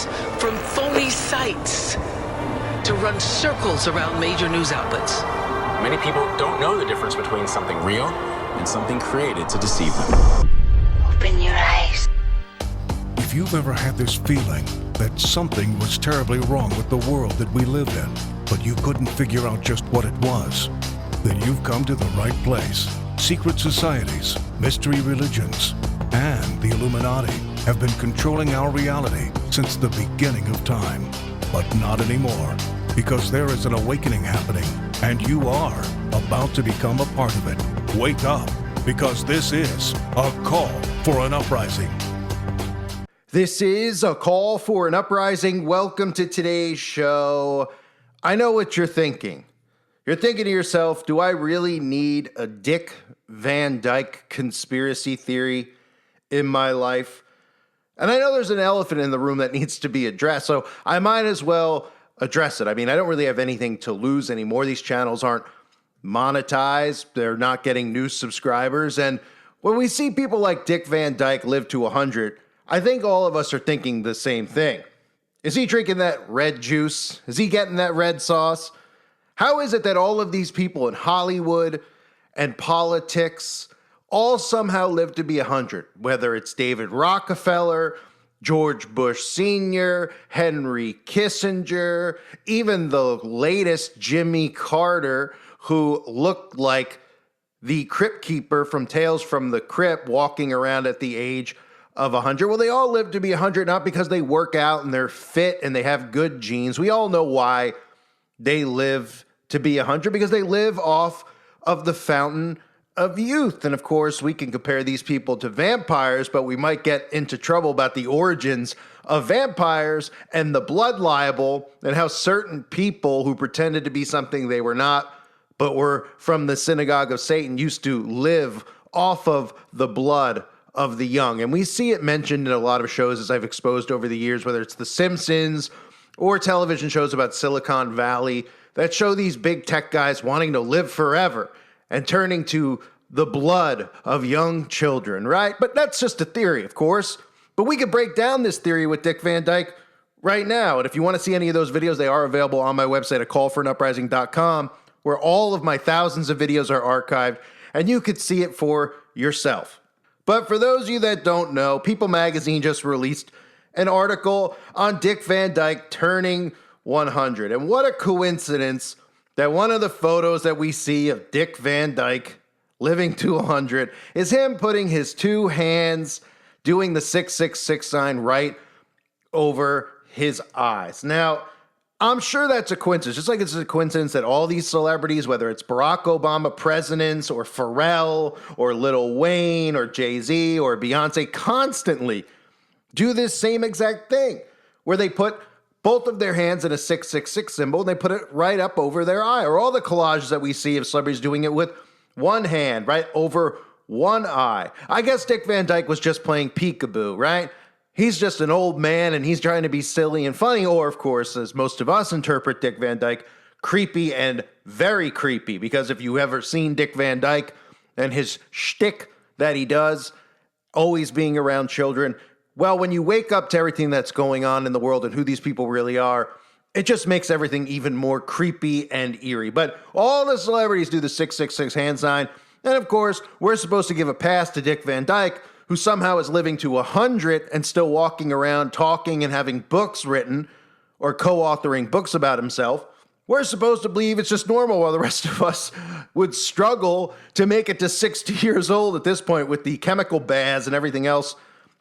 reporters from phony sites to run circles around major news outlets. Many people don't know the difference between something real and something created to deceive them. Open your eyes. If you've ever had this feeling that something was terribly wrong with the world that we live in, but you couldn't figure out just what it was, then you've come to the right place. Secret societies, mystery religions, and the Illuminati have been controlling our reality since the beginning of time. But not anymore, because there is an awakening happening, and you are about to become a part of it. Wake up, because this is a call for an uprising. This is a call for an uprising. Welcome to today's show. I know what you're thinking. You're thinking to yourself, do I really need a Dick Van Dyke conspiracy theory in my life? And I know there's an elephant in the room that needs to be addressed, so I might as well address it. I mean, I don't really have anything to lose anymore. These channels aren't monetized. They're not getting new subscribers. And when we see people like Dick Van Dyke live to 100, I think all of us are thinking the same thing. Is he drinking that red juice? Is he getting that red sauce? How is it that all of these people in Hollywood and politics all somehow live to be 100? Whether it's David Rockefeller, George Bush Sr., Henry Kissinger, even the latest Jimmy Carter, who looked like the Crypt Keeper from Tales from the Crypt walking around at the age of 100. Well, they all live to be 100, not because they work out and they're fit and they have good genes. We all know why they live to be 100, because they live off of the fountain of youth. And of course, we can compare these people to vampires, but we might get into trouble about the origins of vampires and the blood libel and how certain people who pretended to be something they were not, but were from the synagogue of Satan, used to live off of the blood of the young. And we see it mentioned in a lot of shows, as I've exposed over the years, whether it's The Simpsons or television shows about Silicon Valley that show these big tech guys wanting to live forever and turning to the blood of young children, right? But that's just a theory, of course. But we could break down this theory with Dick Van Dyke right now. And if you want to see any of those videos, they are available on my website at callforanuprising.com, where all of my thousands of videos are archived, and you could see it for yourself. But for those of you that don't know, People Magazine just released an article on Dick Van Dyke turning 100. And what a coincidence that one of the photos that we see of Dick Van Dyke living to 100 is him putting his two hands, doing the 666 sign right over his eyes. Now, I'm sure that's a coincidence, just like it's a coincidence that all these celebrities, whether it's Barack Obama presidents or Pharrell or Lil Wayne or Jay-Z or Beyonce, constantly do this same exact thing where they put both of their hands in a 666 symbol and they put it right up over their eye. Or all the collages that we see of celebrities doing it with one hand right over one eye. I guess Dick Van Dyke was just playing peekaboo, right? He's just an old man and he's trying to be silly and funny. Or, of course, as most of us interpret Dick Van Dyke, creepy and very creepy. Because if you ever seen Dick Van Dyke and his shtick that he does, always being around children, well, when you wake up to everything that's going on in the world and who these people really are, it just makes everything even more creepy and eerie. But all the celebrities do the 666 hand sign. And, of course, we're supposed to give a pass to Dick Van Dyke, who somehow is living to 100 and still walking around talking and having books written or co-authoring books about himself. We're supposed to believe it's just normal, while the rest of us would struggle to make it to 60 years old at this point with the chemical baths and everything else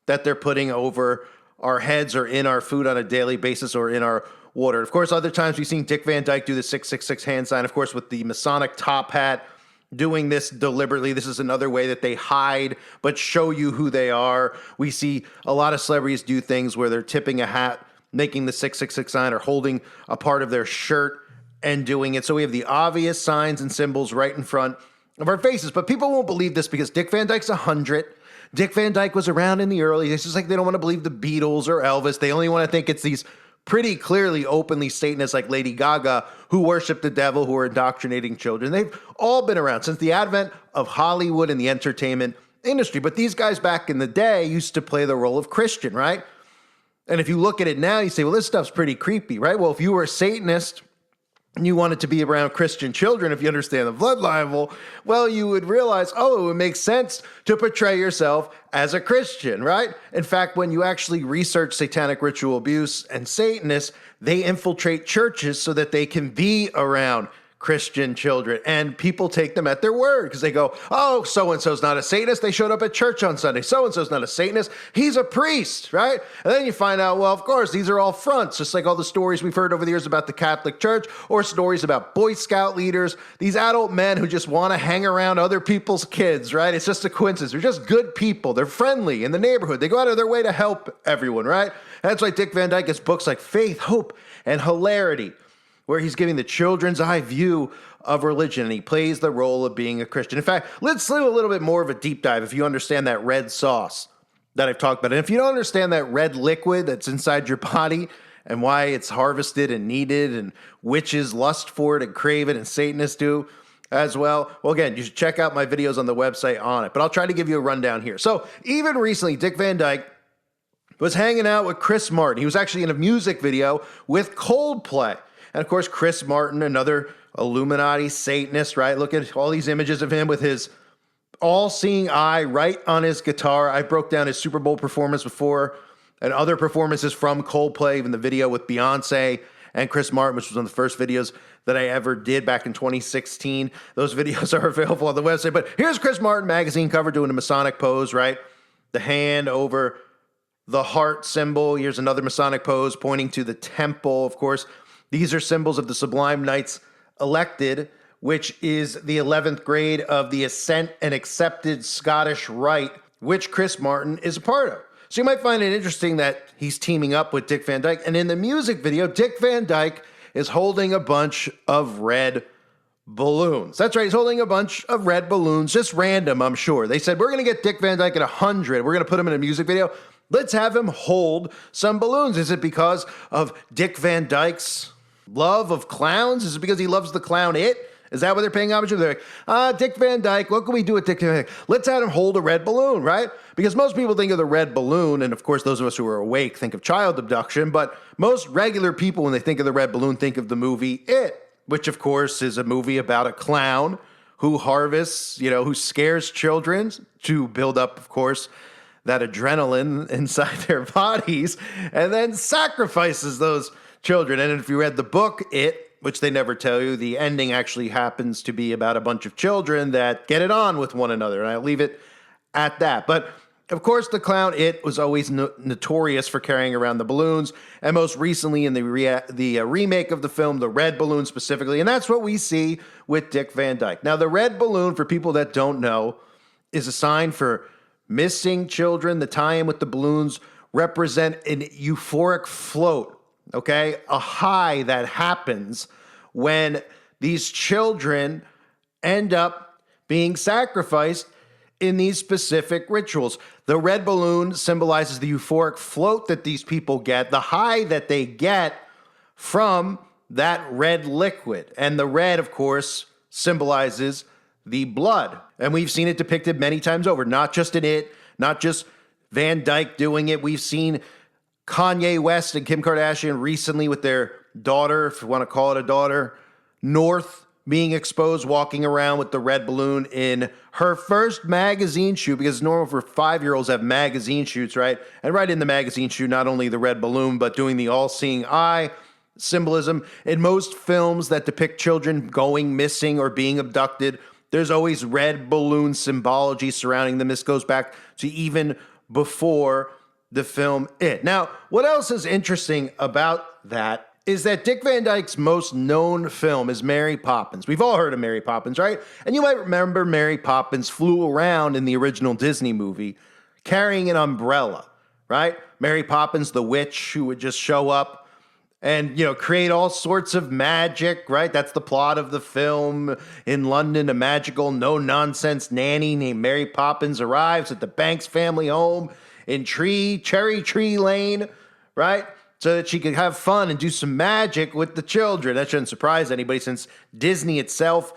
that they're putting over our heads or in our food on a daily basis or in our water. Of course, other times we've seen Dick Van Dyke do the 666 hand sign, of course, with the Masonic top hat, doing this deliberately. This is another way that they hide but show you who they are. We see a lot of celebrities do things where they're tipping a hat, making the 666 sign, or holding a part of their shirt and doing it. So we have the obvious signs and symbols right in front of our faces. But people won't believe this because Dick Van Dyke's 100. Dick Van Dyke was around in the early. It's just like they don't want to believe the Beatles or Elvis. They only want to think it's these pretty clearly openly Satanists like Lady Gaga who worship the devil, who are indoctrinating children. They've all been around since the advent of Hollywood and the entertainment industry. But these guys back in the day used to play the role of Christian, right? And if you look at it now, you say, well, this stuff's pretty creepy, right? Well, if you were a Satanist and you wanted to be around Christian children, if you understand the bloodline, well, you would realize, oh, it would make sense to portray yourself as a Christian, right? In fact, when you actually research satanic ritual abuse and Satanists, they infiltrate churches so that they can be around Christian children, and people take them at their word because they go, oh, so-and-so's not a Satanist. They showed up at church on Sunday. So-and-so's not a Satanist. He's a priest, right? And then you find out, well, of course, these are all fronts, just like all the stories we've heard over the years about the Catholic Church or stories about Boy Scout leaders, these adult men who just want to hang around other people's kids, right? It's just a coincidence. They're just good people. They're friendly in the neighborhood. They go out of their way to help everyone, right? That's why Dick Van Dyke has books like Faith, Hope, and Hilarity, where he's giving the children's eye view of religion, and he plays the role of being a Christian. In fact, let's do a little bit more of a deep dive if you understand that red sauce that I've talked about. And if you don't understand that red liquid that's inside your body and why it's harvested and needed and witches lust for it and crave it and Satanists do as well, again, you should check out my videos on the website on it. But I'll try to give you a rundown here. So even recently, Dick Van Dyke was hanging out with Chris Martin. He was actually in a music video with Coldplay. And of course, Chris Martin, another Illuminati Satanist, right? Look at all these images of him with his all-seeing eye right on his guitar. I broke down his Super Bowl performance before and other performances from Coldplay, even the video with Beyonce and Chris Martin, which was one of the first videos that I ever did back in 2016. Those videos are available on the website. But here's Chris Martin magazine cover doing a Masonic pose, right? The hand over the heart symbol. Here's another Masonic pose pointing to the temple, of course. These are symbols of the Sublime Knights Elected, which is the 11th grade of the Ascent and Accepted Scottish Rite, which Chris Martin is a part of. So you might find it interesting that he's teaming up with Dick Van Dyke. And in the music video, Dick Van Dyke is holding a bunch of red balloons. That's right, he's holding a bunch of red balloons, just random, I'm sure. They said, we're going to get Dick Van Dyke at 100. We're going to put him in a music video. Let's have him hold some balloons. Is it because of Dick Van Dyke's love of clowns? Is it because he loves the clown It? Is that what they're paying homage to? They're like, Dick Van Dyke, what can we do with Dick Van Dyke? Let's have him hold a red balloon, right? Because most people think of the red balloon, and of course those of us who are awake think of child abduction, but most regular people when they think of the red balloon think of the movie It, which of course is a movie about a clown who harvests, who scares children to build up, of course, that adrenaline inside their bodies, and then sacrifices those children. And if you read the book It, which they never tell you, the ending actually happens to be about a bunch of children that get it on with one another. And I'll leave it at that. But of course, the clown It was always notorious for carrying around the balloons. And most recently in the remake of the film, the red balloon specifically. And that's what we see with Dick Van Dyke. Now, the red balloon, for people that don't know, is a sign for missing children. The tie-in with the balloons represent an euphoric float. Okay, a high that happens when these children end up being sacrificed in these specific rituals. The red balloon symbolizes the euphoric float that these people get, the high that they get from that red liquid. And the red, of course, symbolizes the blood. And we've seen it depicted many times over, not just in It, not just Van Dyke doing it. We've seen Kanye West and Kim Kardashian recently with their daughter, if you want to call it a daughter, North, being exposed, walking around with the red balloon in her first magazine shoot, because it's normal for 5-year-olds to have magazine shoots, right? And right in the magazine shoot, not only the red balloon, but doing the all-seeing eye symbolism. In most films that depict children going missing or being abducted, there's always red balloon symbology surrounding them. This goes back to even before the film It. Now, what else is interesting about that is that Dick Van Dyke's most known film is Mary Poppins. We've all heard of Mary Poppins, right? And you might remember Mary Poppins flew around in the original Disney movie carrying an umbrella, right? Mary Poppins, the witch who would just show up and, create all sorts of magic, right? That's the plot of the film. In London, a magical, no-nonsense nanny named Mary Poppins arrives at the Banks family home in Cherry Tree Lane, right? So that she could have fun and do some magic with the children. That shouldn't surprise anybody since Disney itself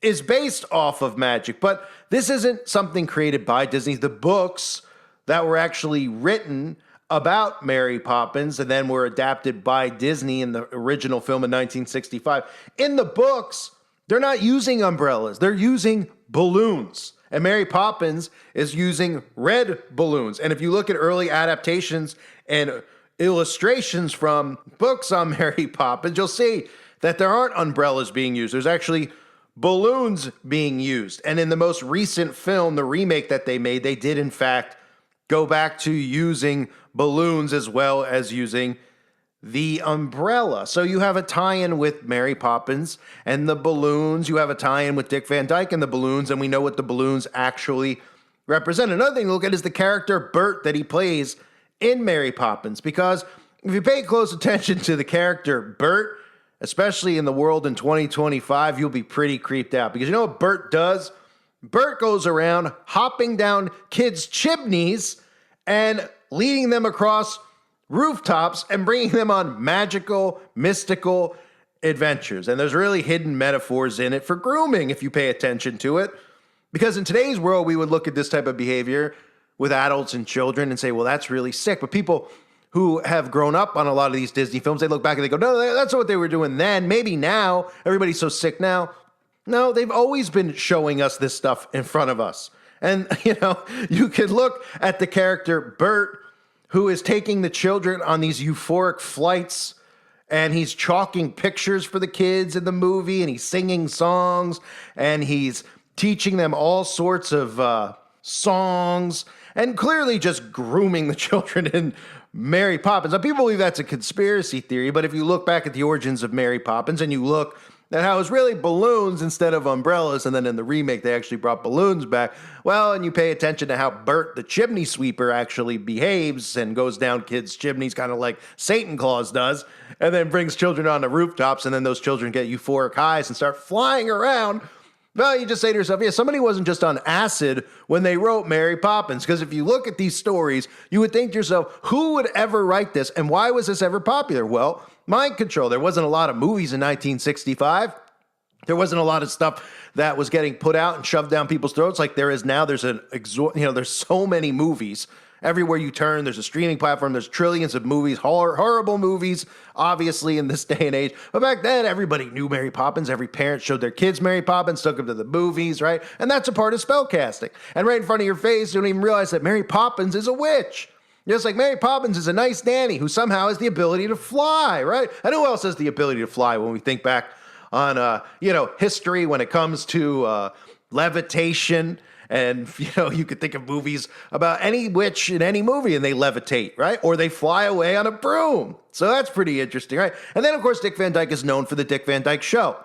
is based off of magic. But this isn't something created by Disney. The books that were actually written about Mary Poppins and then were adapted by Disney in the original film in 1965. In the books, they're not using umbrellas, they're using balloons. And Mary Poppins is using red balloons. And if you look at early adaptations and illustrations from books on Mary Poppins, you'll see that there aren't umbrellas being used. There's actually balloons being used. And in the most recent film, the remake that they made, they did in fact go back to using balloons as well as using the umbrella. So you have a tie-in with Mary Poppins and the balloons. You have a tie-in with Dick Van Dyke and the balloons, and we know what the balloons actually represent. Another thing to look at is the character Bert that he plays in Mary Poppins, because if you pay close attention to the character Bert, especially in the world in 2025, you'll be pretty creeped out, because you know what Bert does? Bert goes around hopping down kids' chimneys and leading them across rooftops and bringing them on magical, mystical adventures. And there's really hidden metaphors in it for grooming if you pay attention to it. Because in today's world, we would look at this type of behavior with adults and children and say, well, that's really sick. But people who have grown up on a lot of these Disney films, they look back and they go, no, that's what they were doing then. Maybe now, everybody's so sick now. No, they've always been showing us this stuff in front of us. And, you know, you could look at the character Bert, who is taking the children on these euphoric flights, and he's chalking pictures for the kids in the movie, and he's singing songs, and he's teaching them all sorts of songs, and clearly just grooming the children in Mary Poppins. Now, people believe that's a conspiracy theory, but if you look back at the origins of Mary Poppins and you look at how it was really balloons instead of umbrellas, and then in the remake they actually brought balloons back, well, and you pay attention to how Bert the chimney sweeper actually behaves and goes down kids' chimneys kind of like Satan Claus does, and then brings children on the rooftops, and then those children get euphoric highs and start flying around. Well, you just say to yourself, yeah, somebody wasn't just on acid when they wrote Mary Poppins. Because if you look at these stories, you would think to yourself, who would ever write this? And why was this ever popular? Well, mind control. There wasn't a lot of movies in 1965. There wasn't a lot of stuff that was getting put out and shoved down people's throats like there is now. There's there's so many movies. Everywhere you turn, there's a streaming platform. There's trillions of movies, horrible movies, obviously, in this day and age. But back then, everybody knew Mary Poppins. Every parent showed their kids Mary Poppins, took them to the movies, right? And that's a part of spellcasting. And right in front of your face, you don't even realize that Mary Poppins is a witch. Just like Mary Poppins is a nice nanny who somehow has the ability to fly, right? And who else has the ability to fly when we think back on, history when it comes to levitation? And, you could think of movies about any witch in any movie and they levitate, right? Or they fly away on a broom. So that's pretty interesting, right? And then, of course, Dick Van Dyke is known for the Dick Van Dyke Show,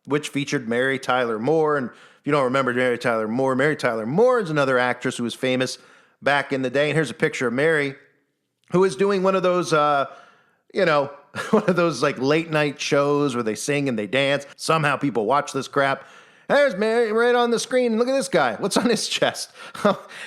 which featured Mary Tyler Moore. And if you don't remember Mary Tyler Moore is another actress who was famous back in the day. And here's a picture of Mary, who is doing one of those, one of those like late night shows where they sing and they dance. Somehow people watch this crap. There's Mary right on the screen. And look at this guy. What's on his chest?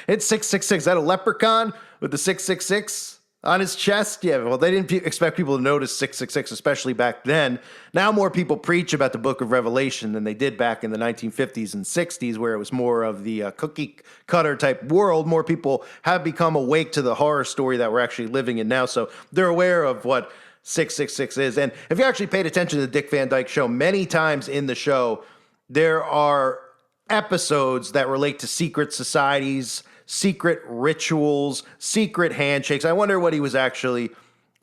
It's 666. Is that a leprechaun with the 666 on his chest? Yeah, well, they didn't expect people to notice 666, especially back then. Now more people preach about the Book of Revelation than they did back in the 1950s and 60s, where it was more of the cookie cutter type world. More people have become awake to the horror story that we're actually living in now. So they're aware of what 666 is. And if you actually paid attention to the Dick Van Dyke Show, many times in the show, there are episodes that relate to secret societies, secret rituals, secret handshakes. I wonder what he was actually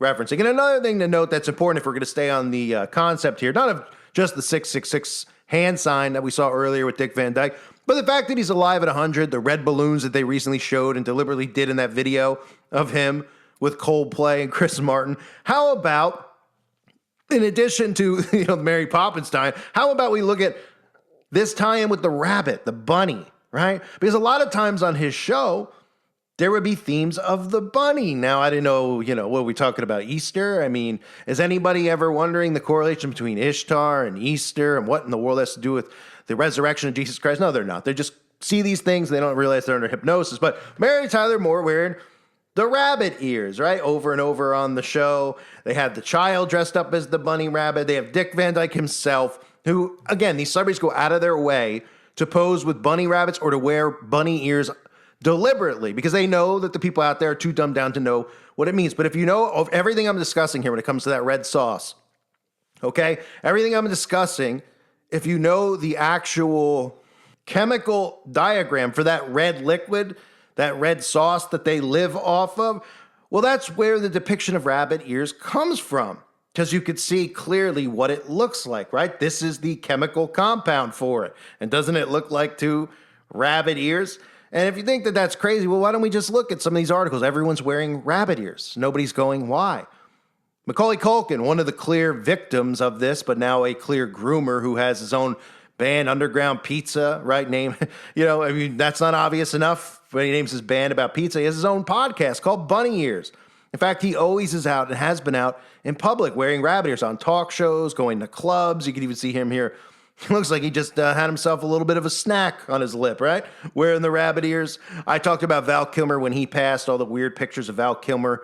referencing. And another thing to note that's important if we're going to stay on the concept here, not of just the 666 hand sign that we saw earlier with Dick Van Dyke, but the fact that he's alive at 100, the red balloons that they recently showed and deliberately did in that video of him with Coldplay and Chris Martin. How about, in addition to Mary Poppins time, how about we look at this tie-in with the rabbit, the bunny, right? Because a lot of times on his show, there would be themes of the bunny. Now, I didn't know, what are we talking about, Easter? I mean, is anybody ever wondering the correlation between Ishtar and Easter and what in the world has to do with the resurrection of Jesus Christ? No, they're not. They just see these things. They don't realize they're under hypnosis. But Mary Tyler Moore wearing the rabbit ears, right? Over and over on the show. They had the child dressed up as the bunny rabbit. They have Dick Van Dyke himself, who, again, these celebrities go out of their way to pose with bunny rabbits or to wear bunny ears deliberately because they know that the people out there are too dumbed down to know what it means. But if you know of everything I'm discussing here when it comes to that red sauce, okay, everything I'm discussing, if you know the actual chemical diagram for that red liquid, that red sauce that they live off of, well, that's where the depiction of rabbit ears comes from. Because you could see clearly what it looks like, right? This is the chemical compound for it. And doesn't it look like two rabbit ears? And if you think that that's crazy, well, why don't we just look at some of these articles? Everyone's wearing rabbit ears. Nobody's going, why? Macaulay Culkin, one of the clear victims of this, but now a clear groomer who has his own band, Underground Pizza, right? Name, I mean, that's not obvious enough when he names his band about pizza. He has his own podcast called Bunny Ears. In fact, he always is out and has been out in public wearing rabbit ears on talk shows, going to clubs. You can even see him here. He looks like he just had himself a little bit of a snack on his lip, right? Wearing the rabbit ears. I talked about Val Kilmer when he passed, all the weird pictures of Val Kilmer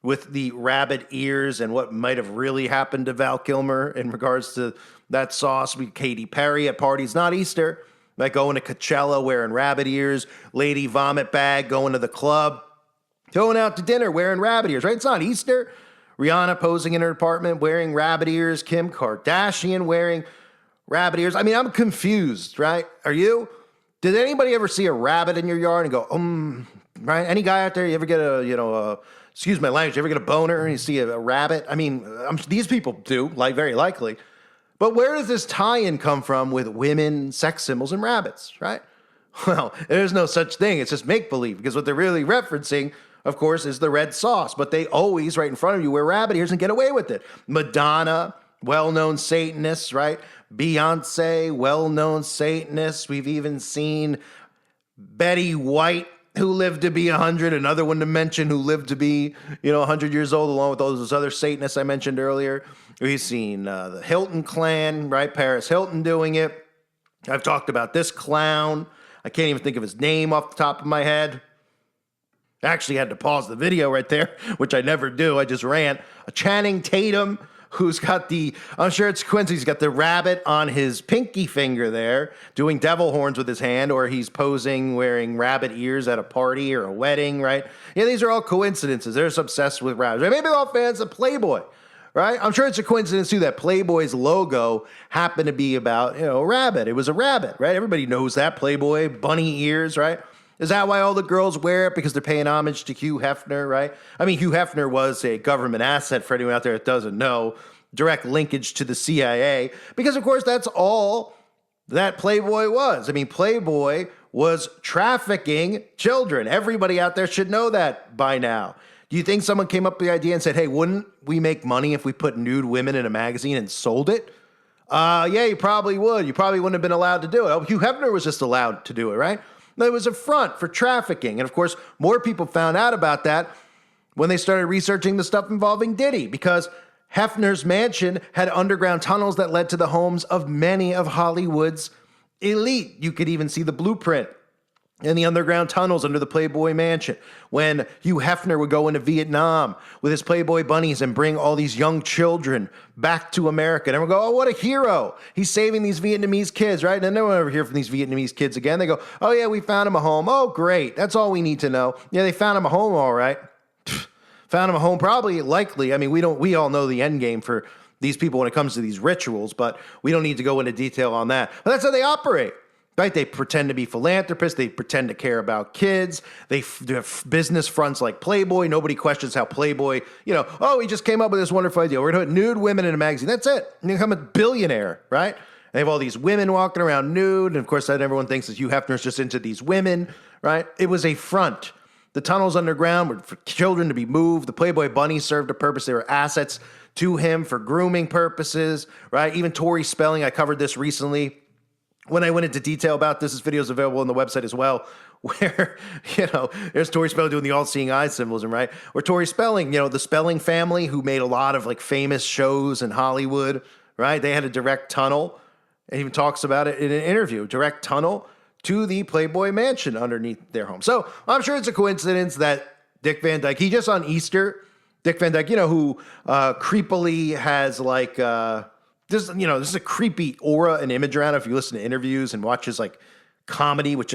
with the rabbit ears and what might have really happened to Val Kilmer in regards to that sauce. We Katy Perry at parties, not Easter, like going to Coachella wearing rabbit ears, Lady Vomit Bag going to the club, going out to dinner wearing rabbit ears, right? It's not Easter. Rihanna posing in her apartment wearing rabbit ears. Kim Kardashian wearing rabbit ears. I mean, I'm confused, right? Are you? Did anybody ever see a rabbit in your yard and go, right? Any guy out there, you ever get excuse my language, you ever get a boner and you see a rabbit? I mean, these people do, like very likely. But where does this tie-in come from with women, sex symbols, and rabbits, right? Well, there's no such thing. It's just make-believe because what they're really referencing, of course, is the red sauce. But they always, right in front of you, wear rabbit ears and get away with it. Madonna, well-known Satanist, right? Beyonce, well-known Satanist. We've even seen Betty White, who lived to be 100, another one to mention who lived to be, 100 years old, along with all those other Satanists I mentioned earlier. We've seen the Hilton clan, right? Paris Hilton doing it. I've talked about this clown. I can't even think of his name off the top of my head. I actually had to pause the video right there, which I never do. I just rant. Channing Tatum, who's got I'm sure it's Quincy, he's got the rabbit on his pinky finger there, doing devil horns with his hand, or he's posing wearing rabbit ears at a party or a wedding, right? Yeah, these are all coincidences. They're just obsessed with rabbits. Right? Maybe they're all fans of Playboy, right? I'm sure it's a coincidence, too, that Playboy's logo happened to be about, a rabbit. It was a rabbit, right? Everybody knows that. Playboy, bunny ears, right? Is that why all the girls wear it? Because they're paying homage to Hugh Hefner, right? I mean, Hugh Hefner was a government asset for anyone out there that doesn't know. Direct linkage to the CIA. Because, of course, that's all that Playboy was. I mean, Playboy was trafficking children. Everybody out there should know that by now. Do you think someone came up with the idea and said, hey, wouldn't we make money if we put nude women in a magazine and sold it? Yeah, you probably would. You probably wouldn't have been allowed to do it. Oh, Hugh Hefner was just allowed to do it, right? It was a front for trafficking. And of course, more people found out about that when they started researching the stuff involving Diddy, because Hefner's mansion had underground tunnels that led to the homes of many of Hollywood's elite. You could even see the blueprint in the underground tunnels under the Playboy Mansion. When Hugh Hefner would go into Vietnam with his Playboy bunnies and bring all these young children back to America. And everyone go, oh, what a hero. He's saving these Vietnamese kids, right? And no one ever hear from these Vietnamese kids again. They go, oh, yeah, we found him a home. Oh, great. That's all we need to know. Yeah, they found him a home, all right. Found him a home, probably, likely. I mean, we all know the end game for these people when it comes to these rituals, but we don't need to go into detail on that. But that's how they operate. Right? They pretend to be philanthropists. They pretend to care about kids. They have business fronts like Playboy. Nobody questions how Playboy, oh, he just came up with this wonderful idea. We're going to put nude women in a magazine. That's it. And you become a billionaire, right? They have all these women walking around nude. And of course, that everyone thinks that Hugh Hefner's just into these women, right? It was a front. The tunnels underground were for children to be moved. The Playboy bunnies served a purpose. They were assets to him for grooming purposes, right? Even Tori Spelling, I covered this recently. When I went into detail about this video is available on the website as well, where, there's Tori Spelling doing the all-seeing eye symbolism, right? Or Tori Spelling, the Spelling family who made a lot of famous shows in Hollywood, right? They had a direct tunnel, and even talks about it in an interview, direct tunnel to the Playboy Mansion underneath their home. So I'm sure it's a coincidence that Dick Van Dyke, he just on Easter, Dick Van Dyke, who creepily has this is a creepy aura and image around it. If you listen to interviews and watch his comedy, which,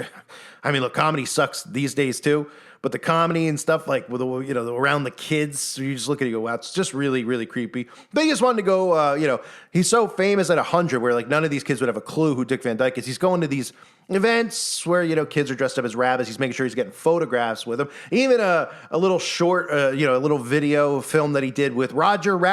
I mean, look, comedy sucks these days too. But the comedy and stuff like with around the kids, so you just look at it and go, wow, it's just really, really creepy. But he just wanted to go, he's so famous at 100 where like none of these kids would have a clue who Dick Van Dyke is. He's going to these events where, kids are dressed up as rabbits. He's making sure he's getting photographs with them. Even a little short, a little video film that he did with Roger Rabbit.